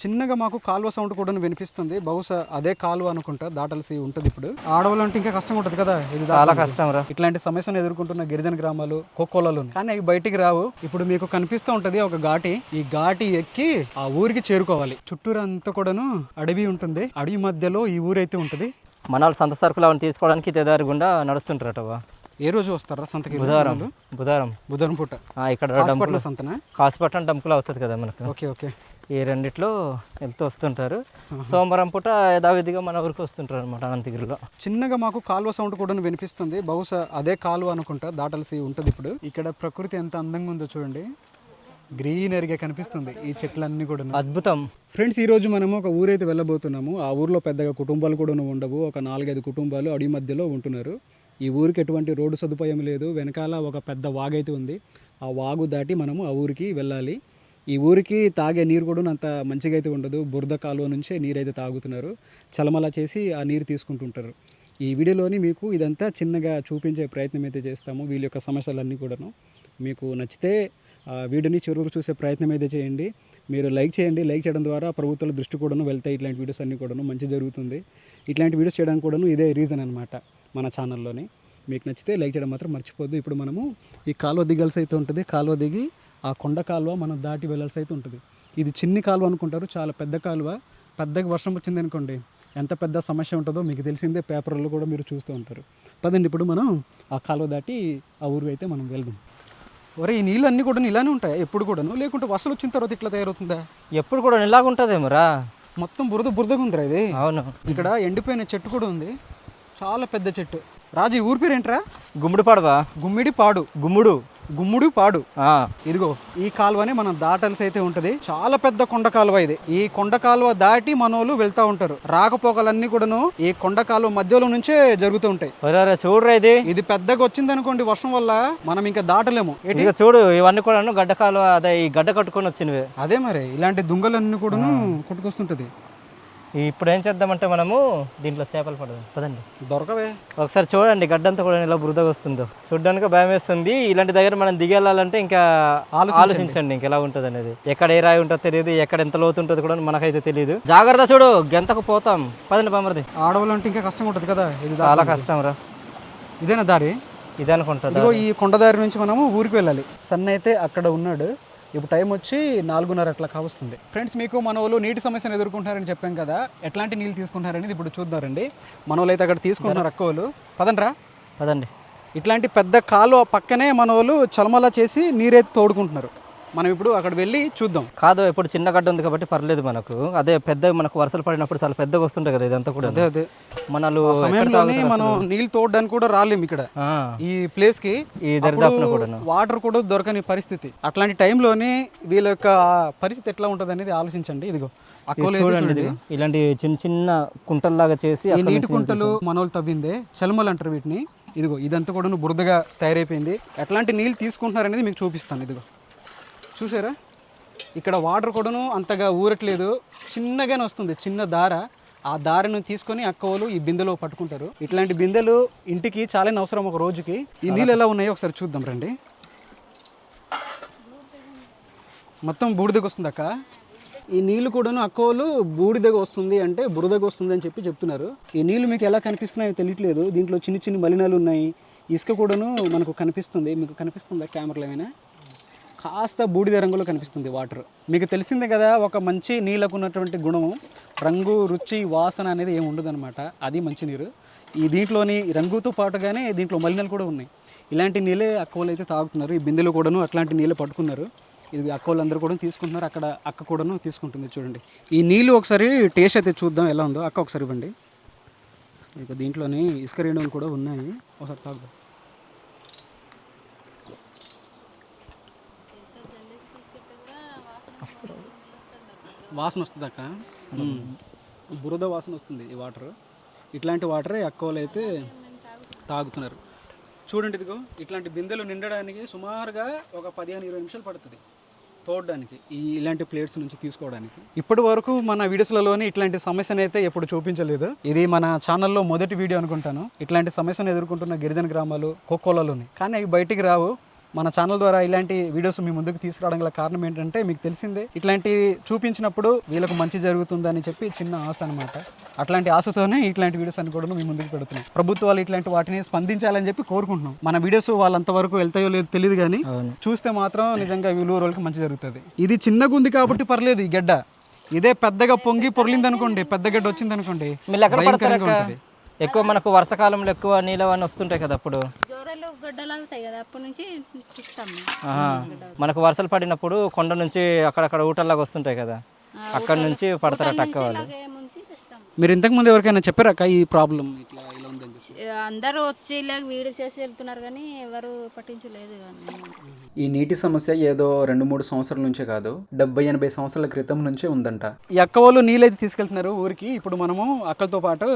చిన్నగా మాకు కాలువ సౌండ్ కూడా వినిపిస్తుంది. బహుశా అదే కాలువ అనుకుంటా, దాటాల్సి ఉంటుంది. ఇప్పుడు ఆడవాళ్ళు అంటే ఇంకా కష్టం ఉంటుంది కదా, ఇది చాలా కష్టం రా. ఇట్లాంటి సమస్యను ఎదుర్కొంటున్న గిరిజన గ్రామాలు కోకోలలో, కానీ అవి బయటికి రావు. ఇప్పుడు మీకు కనిపిస్తూ ఉంటది ఒక ఘాటి. ఈ ఘాటి ఎక్కి ఆ ఊరికి చేరుకోవాలి. చుట్టూరు అంతా కూడాను అడవి ఉంటుంది. అడవి మధ్యలో ఈ ఊరైతే ఉంటుంది. మన వాళ్ళు సంత సరుకులు అవన్నీ తీసుకోవడానికి తెదారి గుండా నడుస్తుంటారట. ఏ రోజు వస్తారా సంతకి? బుధవారం పూట ఇక్కడ సంతనా? కాసుపట్నం టంపులు అవుతుంది కదా మనకు. Okay okay. ఈ రెండిట్లో వెళ్తూ వస్తుంటారు. సోమవారం పూట యథావిధిగా మన ఊరికి వస్తుంటారు అనమాట అనంతగిరిలో. చిన్నగా మాకు కాలువ సౌండ్ కూడా వినిపిస్తుంది. బహుశా అదే కాలువ అనుకుంటా, దాటాల్సి ఉంటుంది. ఇప్పుడు ఇక్కడ ప్రకృతి ఎంత అందంగా ఉందో చూడండి. గ్రీనరీగా కనిపిస్తుంది ఈ చెట్లన్నీ కూడా, అద్భుతం. ఫ్రెండ్స్, ఈ రోజు మనము ఒక ఊరైతే వెళ్ళబోతున్నాము. ఆ ఊర్లో పెద్దగా కుటుంబాలు కూడా ఉండవు. ఒక 4-5 కుటుంబాలు అడవి మధ్యలో ఉంటున్నారు. ఈ ఊరికి ఎటువంటి రోడ్డు సదుపాయం లేదు. వెనకాల ఒక పెద్ద వాగైతే ఉంది. ఆ వాగు దాటి మనము ఆ ఊరికి వెళ్ళాలి. ఈ ఊరికి తాగే నీరు కూడా అంత మంచిగా అయితే ఉండదు. బురద కాలువ నుంచే నీరు అయితే తాగుతున్నారు. చలమలా చేసి ఆ నీరు తీసుకుంటుంటారు. ఈ వీడియోలోని మీకు ఇదంతా చిన్నగా చూపించే ప్రయత్నం అయితే చేస్తాము. వీళ్ళ యొక్క సమస్యలన్నీ కూడాను. మీకు నచ్చితే వీడియోని చివరికి చూసే ప్రయత్నం అయితే చేయండి. మీరు లైక్ చేయండి. లైక్ చేయడం ద్వారా ప్రభుత్వాల దృష్టి కూడాను వెళ్తాయి. ఇట్లాంటి వీడియోస్ అన్నీ కూడాను మంచి జరుగుతుంది. ఇట్లాంటి వీడియోస్ చేయడానికి కూడాను ఇదే రీజన్ అనమాట మన ఛానల్లోని. మీకు నచ్చితే లైక్ చేయడం మాత్రం మర్చిపోద్దు. ఇప్పుడు మనము ఈ కాలువ దిగాల్సి అయితే ఉంటుంది. కాలువ దిగి ఆ కొండ కాలువ మనం దాటి వెళ్ళాల్సి అయితే ఉంటుంది. ఇది చిన్ని కాలువ అనుకుంటారు, చాలా పెద్ద కాలువ. పెద్దగా వర్షం వచ్చింది అనుకోండి, ఎంత పెద్ద సమస్య ఉంటుందో మీకు తెలిసిందే. పేపర్లో కూడా మీరు చూస్తూ ఉంటారు. పదండి, ఇప్పుడు మనం ఆ కాలువ దాటి ఆ ఊరు అయితే మనం వెళ్దాం. ఒరే, ఈ నీళ్ళు అన్నీ కూడా ఇలానే ఉంటాయి ఎప్పుడు కూడాను, లేకుంటే వర్షాలు వచ్చిన తర్వాత ఇట్లా తయారవుతుందా? ఎప్పుడు కూడా ఇలాగుంటుందేమోరా. మొత్తం బురదగా ఉందిరా ఇది. అవును. ఇక్కడ ఎండిపోయిన చెట్టు కూడా ఉంది, చాలా పెద్ద చెట్టు. రాజు, ఈ ఊరి పేరు ఏంట్రా? గుమ్మిడిపాడువా? గుమ్ముడు పాడు. ఇదిగో ఈ కాలువని మనం దాటాల్సి అయితే ఉంటది. చాలా పెద్ద కొండ కాలువ ఇది. ఈ కొండ కాలువ దాటి మనోళ్ళు వెళ్తా ఉంటారు. రాకపోకలన్నీ కూడాను ఈ కొండ కాలువ మధ్యలో నుంచే జరుగుతూ ఉంటాయి. చూడరా, ఇది పెద్దగా వచ్చింది అనుకోండి వర్షం వల్ల, మనం ఇంకా దాటలేము. చూడు, ఇవన్నీ కూడా గడ్డ కాలువ, అదే ఈ గడ్డ కట్టుకొని వచ్చినవి. అదే మరి, ఇలాంటి దుంగలన్నీ కూడాను కొట్టుకొస్తుంటది. ఇప్పుడు ఏం చేద్దామంటే మనము దీంట్లో చేపలు పడదాం. పదండి. దొరకవే. ఒకసారి చూడండి, గడ్డంతా కూడా ఇలా బురదగా వస్తుందో. చూడడానికి భయం వేస్తుంది. ఇలాంటి దగ్గర మనం దిగేళ్ళాలంటే ఇంకా ఆలోచించండి ఇంకా ఎలా ఉంటుంది అనేది. ఎక్కడ ఏ రాయి ఉంటుందో తెలియదు, ఎక్కడ ఎంత లోతు ఉంటుందో కూడా మనకైతే తెలియదు. జాగ్రత్త, చూడు గెంతకు పోతాం. పదండి బామర్ది. ఆడవాళ్ళు అంటే ఇంకా కష్టం ఉంటుంది కదా, ఇది చాలా కష్టం రా. ఇదేనా దారి? ఇదే అనుకుంటా. ఈ కొండదారి నుంచి మనము ఊరికి వెళ్ళాలి. సన్ అయితే అక్కడ ఉన్నాడు. ఇప్పుడు టైం వచ్చి 4:30 అట్లా కావస్తుంది. ఫ్రెండ్స్, మీకు మన వాళ్ళు నీటి సమస్యను ఎదుర్కొంటారని చెప్పాం కదా, ఎట్లాంటి నీళ్ళు తీసుకుంటారనేది ఇప్పుడు చూద్దారండి. మన వాళ్ళు అయితే అక్కడ తీసుకుంటున్నారు. అక్క వాళ్ళు పదండి. ఇట్లాంటి పెద్ద కాలువ పక్కనే మన వాళ్ళు చలమలా చేసి నీరైతే తోడుకుంటున్నారు. మనం ఇప్పుడు అక్కడ వెళ్ళి చూద్దాం. కాదు, ఇప్పుడు చిన్న గడ్డ ఉంది కాబట్టి పర్లేదు మనకు. అదే పెద్ద మనకు వర్షాలు పడినప్పుడు చాలా పెద్దగా వస్తుంటాయి కదా ఇదంతా కూడా. అదే మనలు సమయంలోనే మనం నీళ్ళు తోడడానికి కూడా రాలేము ఇక్కడ ఈ ప్లేస్ కి. ఈ దరిదాపున కూడా వాటర్ కూడా దొరకని పరిస్థితి. అట్లాంటి టైంలోనే వీళ్ళ యొక్క పరిస్థితి ఎట్లా ఉంటుంది అనేది ఆలోచించండి. ఇదిగో చూడండి, ఇలాంటి చిన్న చిన్న కుంటల్లాగా చేసి ఈ నీటి కుంటలు మనోళ్ళు తవ్విందే, చలమలు అంటారు వీటిని. ఇదిగో ఇదంతా కూడా బురదగా తయారైపోయింది. ఎట్లాంటి నీళ్ళు తీసుకుంటున్నారు అనేది మీకు చూపిస్తాను. ఇదిగో చూసారా, ఇక్కడ వాటర్ కూడాను అంతగా ఊరట్లేదు, చిన్నగానే వస్తుంది, చిన్న దార. ఆ దారను తీసుకొని అక్కవలు ఈ బిందెలో పట్టుకుంటారు. ఇట్లాంటి బిందెలు ఇంటికి చాలా అవసరం ఒక రోజుకి. ఈ నీళ్ళు ఎలా ఉన్నాయో ఒకసారి చూద్దాం రండి. మొత్తం బూడిదగా వస్తుంది అక్క. ఈ నీళ్ళు కూడాను అక్కవలు బూడిదగా వస్తుంది అంటే బురదగా వస్తుంది అని చెప్తున్నారు. ఈ నీళ్ళు మీకు ఎలా కనిపిస్తున్నాయో తెలియట్లేదు. దీంట్లో చిన్న చిన్న మలినాలు ఉన్నాయి. ఇసుక కూడాను మనకు కనిపిస్తుంది. మీకు కనిపిస్తుందా కెమెరాలో? ఏమైనా కాస్త బూడిద రంగులో కనిపిస్తుంది వాటర్. మీకు తెలిసిందే కదా, ఒక మంచి నీళ్ళకు ఉన్నటువంటి గుణము రంగు, రుచి, వాసన అనేది ఏమి ఉండదు అనమాట. అది మంచి నీరు. ఈ దీంట్లోని రంగుతో పాటుగానే దీంట్లో మలినాలు కూడా ఉన్నాయి. ఇలాంటి నీళ్ళే అక్కవలు అయితే తాగుతున్నారు. ఈ బిందెలు కూడాను అట్లాంటి నీళ్ళే పట్టుకున్నారు. ఇది అక్కవలు అందరూ కూడా తీసుకుంటున్నారు. అక్కడ అక్క కూడాను తీసుకుంటుంది. చూడండి, ఈ నీళ్ళు ఒకసారి టేస్ట్ అయితే చూద్దాం ఎలా ఉందో. అక్క ఒకసారి ఇవ్వండి. ఇక దీంట్లోని ఇసుక రేణువులు కూడా ఉన్నాయి, ఒకసారి తాగుదాం. వాసన వస్తుంది అక్క, బురద వాసన వస్తుంది ఈ వాటర్. ఇట్లాంటి వాటరే అక్కవలు అయితే తాగుతున్నారు. చూడండి, ఇదిగో ఇట్లాంటి బిందెలు నిండడానికి సుమారుగా ఒక 15-20 నిమిషాలు పడుతుంది తోడడానికి, ఇలాంటి ప్లేట్స్ నుంచి తీసుకోవడానికి. ఇప్పటి వరకు మన వీడియోస్లలోని ఇట్లాంటి సమస్యను అయితే ఎప్పుడు చూపించలేదు. ఇది మన ఛానల్లో మొదటి వీడియో అనుకుంటాను. ఇట్లాంటి సమస్యను ఎదుర్కొంటున్న గిరిజన గ్రామాలు కోకోలలోని, కానీ అవి బయటికి రావు. మన ఛానల్ ద్వారా ఇలాంటి వీడియోస్ మీ ముందుకు తీసుకురావడం గల కారణం ఏంటంటే మీకు తెలిసిందే, ఇట్లాంటి చూపించినప్పుడు వీళ్ళకు మంచి జరుగుతుందని చెప్పి చిన్న ఆశ అనమాట. అట్లాంటి ఆశతోనే ఇట్లాంటి వీడియోస్ అని కూడా మీ ముందుకు పెడుతున్నాం. ప్రభుత్వాలు ఇట్లాంటి వాటిని స్పందించాలని చెప్పి కోరుకుంటున్నాం. మన వీడియోస్ వాళ్ళంత వరకు వెళ్తాయో లేదో తెలియదు కానీ చూస్తే మాత్రం నిజంగా వీళ్ళూరు వాళ్ళకి మంచి జరుగుతుంది. ఇది చిన్నగా ఉంది కాబట్టి పర్లేదు, ఈ గడ్డ ఇదే పెద్దగా పొంగి పొర్లింది అనుకోండి, పెద్ద గడ్డ వచ్చింది అనుకోండి, భయంకరంగా ఉంటుంది. ఎక్కువ మనకు వర్షాకాలంలో ఎక్కువ నీళ్ళు అవన్నీ వస్తుంటాయి కదా, అప్పుడు గడ్డలు అవుతాయి కదా, అప్పటి నుంచి ఇస్తాము. మనకు వర్షాలు పడినప్పుడు కొండ నుంచి అక్కడక్కడ ఊటల్లాగా వస్తుంటాయి కదా, అక్కడ నుంచి పడతారట అక్క వాళ్ళు. మీరు ఇంతకు ముందు ఎవరికైనా చెప్పారక్క ఈ ప్రాబ్లం ఇట్లా ఇలా ఉందని చెప్పి? అందరూ వచ్చి ఇలా వీడియో చేసి వెళ్తున్నారు కానీ ఎవరు పట్టించలేదు. ఈ నీటి సమస్య ఏదో 2-3 సంవత్సరాల నుంచే కాదు, 70-80 సంవత్సరాల క్రితం నుంచే ఉందంట. ఈ అక్క వాళ్ళు నీళ్ళైతే తీసుకెళ్తున్నారు ఊరికి. ఇప్పుడు మనము అక్కలతో పాటు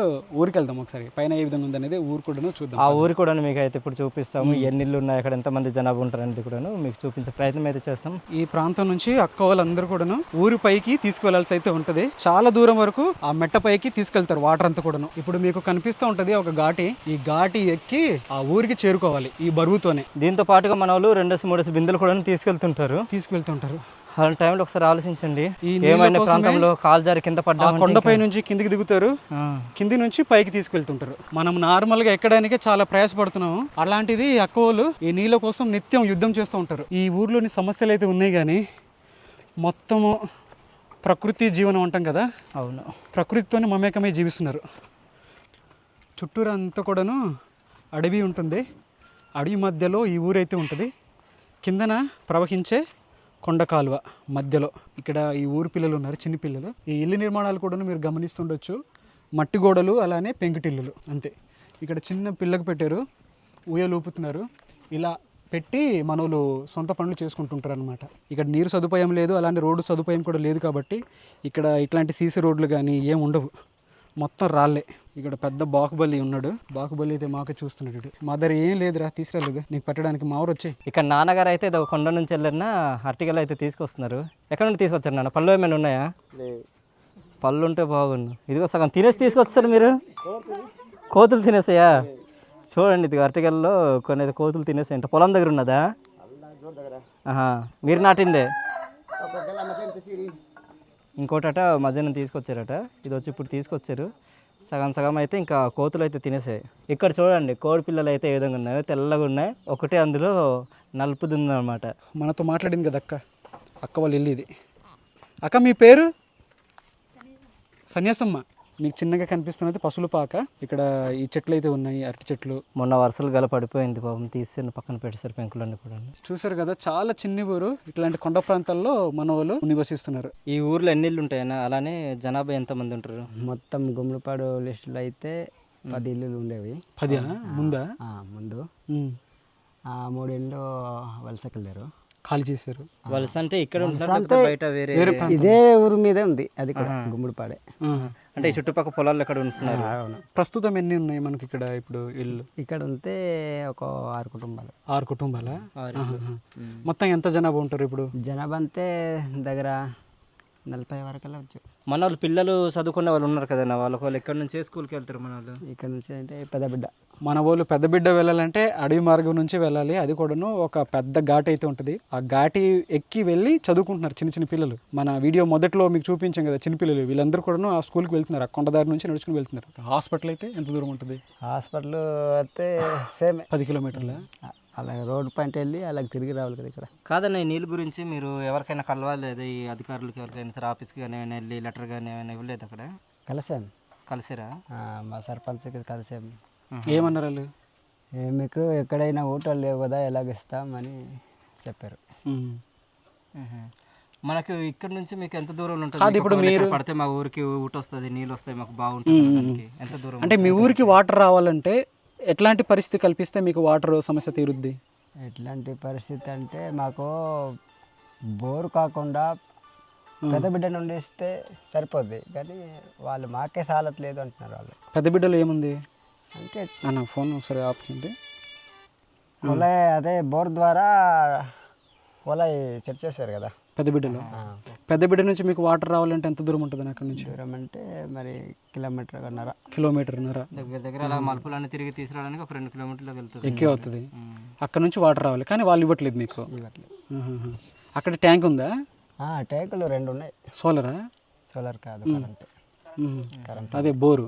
ఊరికి వెళ్దాం ఒకసారి, పైన ఏ విధంగా ఉందనేది ఊరు కూడా చూద్దాం. ఆ ఊరు కూడా మీకు అయితే ఇప్పుడు చూపిస్తాము, ఎన్ని ఇళ్ళు ఉన్నాయి, అక్కడ ఎంతమంది జనాభా ఉంటారు అనేది కూడా మీకు చూపించే ప్రయత్నం అయితే చేస్తాం. ఈ ప్రాంతం నుంచి అక్క వాళ్ళందరూ కూడాను ఊరి పైకి తీసుకువెళ్లాల్సి అయితే ఉంటది. చాలా దూరం వరకు ఆ మెట్ట పైకి తీసుకెళ్తారు వాటర్ అంతా కూడాను. ఇప్పుడు మీకు కనిపిస్తూ ఉంటది ఒక ఘాటి, ఈ ఘాటి ఎక్కి ఆ ఊరికి చేరుకోవాలి ఈ బరువుతోనే. దీంతో పాటుగా మన వాళ్ళు 2-3 బిందెలు కూడా తీసుకెళ్తుంటారు. అలాంటి టైంలో ఒకసారి ఆలోచించండి, ఏమైనా ప్రాంతంలో కాలు జారి కింద పడ్డా కొండపై నుంచి కిందికి దిగుతారు, కింది నుంచి పైకి తీసుకెళ్తుంటారు. మనం నార్మల్ గా ఎక్కడానికే చాలా ప్రయాసపడుతున్నాము, అలాంటిది అక్క వాళ్ళు ఈ నీళ్ళ కోసం నిత్యం యుద్ధం చేస్తూ ఉంటారు. ఈ ఊర్లోని సమస్యలు అయితే ఉన్నాయి కానీ మొత్తము ప్రకృతి జీవనం అంటాం కదా, అవును, ప్రకృతితోనే మమేకమై జీవిస్తున్నారు. చుట్టూరు అంతా కూడాను అడవి ఉంటుంది, అడవి మధ్యలో ఈ ఊరైతే ఉంటుంది. కిందన ప్రవహించే కొండ కాలువ మధ్యలో ఇక్కడ ఈ ఊరు పిల్లలు ఉన్నారు, చిన్న పిల్లలు. ఈ ఇల్లు నిర్మాణాలు కూడా మీరు గమనిస్తుండొచ్చు, మట్టి గోడలు అలానే పెంకుటిల్లులు అంతే. ఇక్కడ చిన్న పిల్లకు పెట్టారు, ఊయలు ఊపుతున్నారు. ఇలా పెట్టి మనోళ్ళు సొంత పనులు చేసుకుంటుంటారు అనమాట. ఇక్కడ నీరు సదుపాయం లేదు, అలానే రోడ్డు సదుపాయం కూడా లేదు కాబట్టి ఇక్కడ ఇట్లాంటి సీసీ రోడ్లు కానీ ఏం ఉండవు, మొత్తం రాళ్ళే. ఇక్కడ పెద్ద బాహుబలి ఉన్నాడు, బాహుబలి అయితే మాకే చూస్తున్నాడు. మా దగ్గర ఏం లేదురా, తీసుకురాలేదు నీకు పెట్టడానికి, మా ఊరు వచ్చి. ఇక్కడ నాన్నగారు అయితే ఇది ఒక కొండ నుంచి వెళ్ళినా అరటికలు అయితే తీసుకొస్తున్నారు. ఎక్కడ నుండి తీసుకొచ్చారు నాన్న? పళ్ళు ఏమైనా ఉన్నాయా? పళ్ళు ఉంటే బాగుండు. ఇదిగో సగం తినేసి తీసుకొస్తారు మీరు. కోతులు తినేసాయా? చూడండి, ఇది అరటికల్లో కొన్ని కోతులు తినేసాయంట. పొలం దగ్గర ఉన్నదా? మీరు నాటిందే. ఇంకోటట మధ్యాహ్నం తీసుకొచ్చారట, ఇది వచ్చి ఇప్పుడు తీసుకొచ్చారు. సగం సగం అయితే ఇంకా కోతులు అయితే తినేసాయి. ఇక్కడ చూడండి కోడి పిల్లలు అయితే ఏ విధంగా ఉన్నాయో, తెల్లగా ఉన్నాయి. ఒకటే అందులో నలుపుది ఉందన్నమాట. మనతో మాట్లాడింది కదా అక్క వాళ్ళు వెళ్ళేది. అక్క మీ పేరు? సన్యాసమ్మ. మీకు చిన్నగా కనిపిస్తున్నది పసులు పాక. ఇక్కడ ఈ చెట్లు అయితే ఉన్నాయి, అరటి చెట్లు. మొన్న వర్షాలు గల పడిపోయింది పాపం, తీసి పక్కన పెట్టేశారు పెంకులన్నీ కూడా. చూసారు కదా, చాలా చిన్న ఊరు. ఇట్లాంటి కొండ ప్రాంతాల్లో మన వాళ్ళు నివసిస్తున్నారు. ఈ ఊర్లో ఎన్ని ఇళ్ళు ఉంటాయన్నా, అలానే జనాభా ఎంతమంది ఉంటారు? మొత్తం గుమ్మడిపాడు లిస్టులో అయితే 10 ఇల్లులు ఉండేవి. 10 ముందా? ముందు 3 ఇళ్ళు వలసకెళ్ళారు, ఖాళీ చేశారు. వలస అంటే ఇక్కడ బయట వేరే ఇదే ఊరు మీదే ఉంది, అది కూడా గుమ్మడిపాడే. అంటే ఈ చుట్టుపక్కల పొలాలు ఎక్కడ ఉంటున్నారు? ప్రస్తుతం ఎన్ని ఉన్నాయి మనకి ఇక్కడ ఇప్పుడు ఇల్లు? ఇక్కడ ఉంటే ఒక 6 కుటుంబాలు. 6 కుటుంబాలా? మొత్తం ఎంత జనాభా ఉంటారు ఇప్పుడు? జనాభా అంతే దగ్గర 40 వరకల్లా వచ్చారు. మన వాళ్ళు పిల్లలు చదువుకునే వాళ్ళు ఉన్నారు కదా, వాళ్ళు ఎక్కడి నుంచి స్కూల్కి వెళ్తారు? మన వాళ్ళు ఇక్కడ నుంచి అంటే పెద్ద బిడ్డ. మన వాళ్ళు పెద్ద బిడ్డ వెళ్ళాలంటే అడవి మార్గం నుంచి వెళ్ళాలి. అది కూడాను ఒక పెద్ద ఘాటి అయితే ఉంటుంది. ఆ ఘాటి ఎక్కి వెళ్ళి చదువుకుంటున్నారు చిన్న చిన్న పిల్లలు. మన వీడియో మొదట్లో మీకు చూపించాం కదా, చిన్నపిల్లలు వీళ్ళందరూ కూడాను ఆ స్కూల్కి వెళ్తున్నారు. ఆ కొండదారి నుంచి నడుచుకుని వెళ్తున్నారు. హాస్పిటల్ అయితే ఎంత దూరం ఉంటుంది? హాస్పిటల్ అయితే సేమ్ 10 కిలోమీటర్ల. అలా రోడ్ పాయింట్ వెళ్ళి అలా తిరిగి రావాలి కదా. ఇక్కడ కాదన్న, ఈ నీళ్ళ గురించి మీరు ఎవరికైనా కలవాలేదు? ఈ అధికారులకి ఎవరికైనా సరే ఆఫీస్కి కానీ ఏమైనా వెళ్ళి లెటర్ కానీ ఏమైనా ఇవ్వలేదు? అక్కడ కలిసాను. కలిసిరా? మా సర్పంచ్కి కలిసాము. ఏమన్నారు వాళ్ళు? మీకు ఎక్కడైనా ఊటలు లేవు కదా, ఎలాగిస్తామని చెప్పారు. మనకు ఇక్కడ నుంచి మీకు ఎంత దూరం ఉంటుంది? ఇప్పుడు మీరు పడితే మా ఊరికి ఊట వస్తుంది, నీళ్ళు వస్తాయి, మాకు బాగుంటుంది. ఎంత దూరం అంటే మీ ఊరికి వాటర్ రావాలంటే ఎట్లాంటి పరిస్థితి కల్పిస్తే మీకు వాటర్ సమస్య తీరుద్ది? ఎట్లాంటి పరిస్థితి అంటే మాకు బోరు కాకుండా పెద్ద బిడ్డ నుండి ఇస్తే సరిపోద్ది, కానీ వాళ్ళు మాకే సాలట్లేదు అంటున్నారు. వాళ్ళు పెద్ద బిడ్డలో ఏముంది అంటే అన్న ఫోన్ ఒకసారి ఆపుతుంటే అదే బోర్ ద్వారా సెట్ చేశారు కదా. పెద్దబిడ్డలో. పెద్దబిడ్డ నుంచి మీకు వాటర్ రావాలంటే ఎంత దూరం ఉంటుంది అక్కడ నుంచి? దూరం అంటే మరి కిలోమీటర్న్నర. దగ్గర దగ్గర అలా మలుపులన్నీ తిరిగి తీసుకురావడానికి ఒక 2 కిలోమీటర్లకు వెళ్తుంది. ఎక్కే అవుతుంది. అక్కడ నుంచి వాటర్ రావాలి కానీ వాళ్ళు ఇవ్వట్లేదు మీకు. ఆహాహా. అక్కడ ట్యాంక్ ఉందా? ట్యాంకులు 2 ఉన్నాయి. సోలరా? సోలార్ కాదు, కరెంట్. అదే బోరు.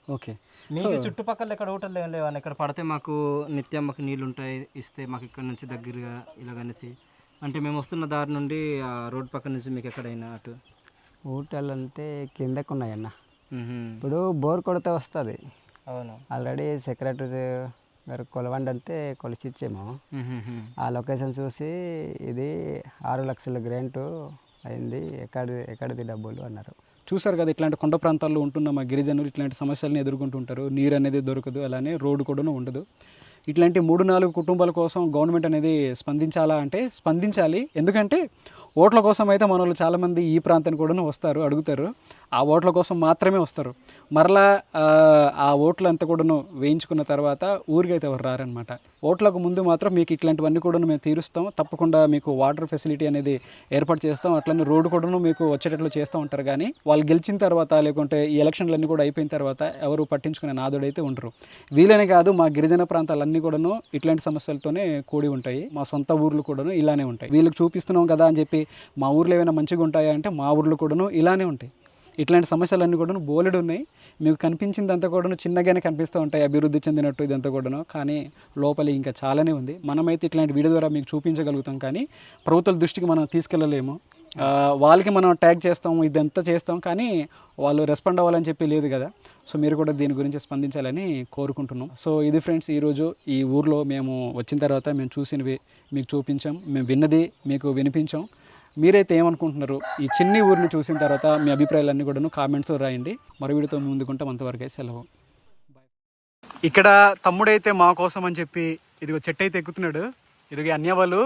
ఓకే. మీకు చుట్టుపక్కల ఎక్కడ హోటల్ ఏం లేవని ఇక్కడ పడితే మాకు నిత్యం మాకు నీళ్ళు ఉంటాయి ఇస్తే మాకు ఇక్కడ నుంచి దగ్గరగా ఇలాగనేసి అంటే మేము వస్తున్న దారి నుండి ఆ రోడ్ పక్క నుంచి మీకు ఎక్కడైనా అటు హోటల్ అంటే కిందకు ఉన్నాయన్న. ఇప్పుడు బోర్ కొడితే వస్తుంది. అవును, ఆల్రెడీ సెక్రటరీ గారు కొలవండి అంటే కొలిచి ఇచ్చాము. ఆ లొకేషన్ చూసి ఇది 6 లక్షల గ్రాంటు అయింది, ఎక్కడిది డబ్బులు అన్నారు. చూసారు కదా, ఇట్లాంటి కొండ ప్రాంతాల్లో ఉంటున్న మా గిరిజనులు ఇట్లాంటి సమస్యలను ఎదుర్కొంటుంటారు. నీరు అనేది దొరకదు, అలానే రోడ్డు కూడా ఉండదు. ఇట్లాంటి 3-4 కుటుంబాల కోసం గవర్నమెంట్ అనేది స్పందించాలా అంటే స్పందించాలి. ఎందుకంటే ఓట్ల కోసం అయితే మన వాళ్ళు చాలామంది ఈ ప్రాంతానికి కూడా వస్తారు, అడుగుతారు. ఆ ఓట్ల కోసం మాత్రమే వస్తారు. మరలా ఆ ఓట్లు అంతా కూడాను వేయించుకున్న తర్వాత ఊరికైతే ఎవరు రారనమాట. ఓట్లకు ముందు మాత్రం మీకు ఇట్లాంటివన్నీ కూడా మేము తీరుస్తాం, తప్పకుండా మీకు వాటర్ ఫెసిలిటీ అనేది ఏర్పాటు చేస్తాం, అట్లనే రోడ్డు కూడాను మీకు వచ్చేటట్లు చేస్తూ ఉంటారు. కానీ వాళ్ళు గెలిచిన తర్వాత లేకుంటే ఈ ఎలక్షన్లన్నీ కూడా అయిపోయిన తర్వాత ఎవరు పట్టించుకునే నాదుడైతే ఉండరు. వీళ్ళనే కాదు, మా గిరిజన ప్రాంతాలన్నీ కూడాను ఇట్లాంటి సమస్యలతోనే కూడి ఉంటాయి. మా సొంత ఊర్లు కూడాను ఇలానే ఉంటాయి. వీళ్ళకి చూపిస్తున్నాం కదా అని చెప్పి మా ఊర్లో ఏమైనా మంచిగా ఉంటాయా అంటే మా ఊర్లో కూడాను ఇలానే ఉంటాయి. ఇట్లాంటి సమస్యలన్నీ కూడాను బోలెడు ఉన్నాయి. మీకు కనిపించిందంతా కూడాను చిన్నగానే కనిపిస్తూ ఉంటాయి, అభివృద్ధి చెందినట్టు ఇదంతా కూడాను. కానీ లోపలి ఇంకా చాలానే ఉంది. మనమైతే ఇట్లాంటి వీడియో ద్వారా మీకు చూపించగలుగుతాం, కానీ ప్రభుత్వాల దృష్టికి మనం తీసుకెళ్ళలేము. వాళ్ళకి మనం ట్యాగ్ చేస్తాం, ఇదంతా చేస్తాం, కానీ వాళ్ళు రెస్పాండ్ అవ్వాలని చెప్పి లేదు కదా. సో మీరు కూడా దీని గురించి స్పందించాలని కోరుకుంటున్నాం. సో ఇది ఫ్రెండ్స్, ఈరోజు ఈ ఊర్లో మేము వచ్చిన తర్వాత మేము చూసినవి మీకు చూపించాం, మేము విన్నది మీకు వినిపించాం. మీరైతే ఏమనుకుంటున్నారు ఈ చిన్ని ఊరిని చూసిన తర్వాత? మీ అభిప్రాయాలన్నీ కూడా కామెంట్స్లో రాయండి. మరో వీడియోతో ముందుకుంటాం. అంతవరకు సెలవు. ఇక్కడ తమ్ముడైతే మా కోసం అని చెప్పి ఇదిగో చెట్టు అయితే ఎక్కుతున్నాడు. ఇదిగో అన్య వాళ్ళు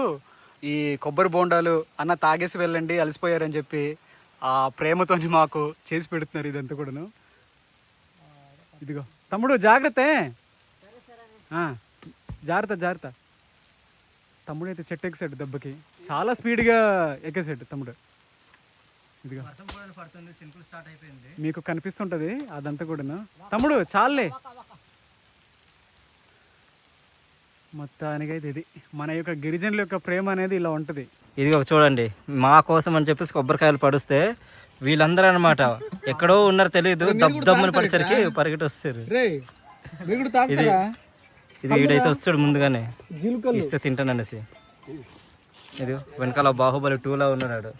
ఈ కొబ్బరి బోండాలు అన్న తాగేసి వెళ్ళండి అలసిపోయారని చెప్పి ఆ ప్రేమతోని మాకు చేసి పెడుతున్నారు ఇదంతా కూడాను. ఇదిగో తమ్ముడు జాగ్రత్త, జాగ్రత్త. తమ్ముడు అయితే చెట్టు ఎక్కేసాడు దెబ్బకి, చాలా స్పీడ్గా ఎక్కేసాడు తమ్ముడు. ఇదిగో మీకు కనిపిస్తుంటది అదంతా కూడా. తమ్ముడు చాలే. మొత్తానికైతే ఇది మన యొక్క గిరిజనుల యొక్క ప్రేమ అనేది ఇలా ఉంటుంది. ఇదిగో చూడండి, మా కోసం అని చెప్పేసి కొబ్బరికాయలు పడుస్తే వీళ్ళందరూ అనమాట ఎక్కడో ఉన్నారు తెలియదు, దమ్ముని పడేసరికి పరిగెట్టి వస్తారు. ఇది వీడైతే వస్తాడు ముందుగానే ఇస్తే తింటాననేసి. ఇది వెనకాల బాహుబలి 2లా ఉన్నాడు.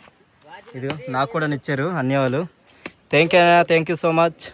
ఇది నాకు కూడా ఇచ్చారు అన్య వాళ్ళు. Thank you so much.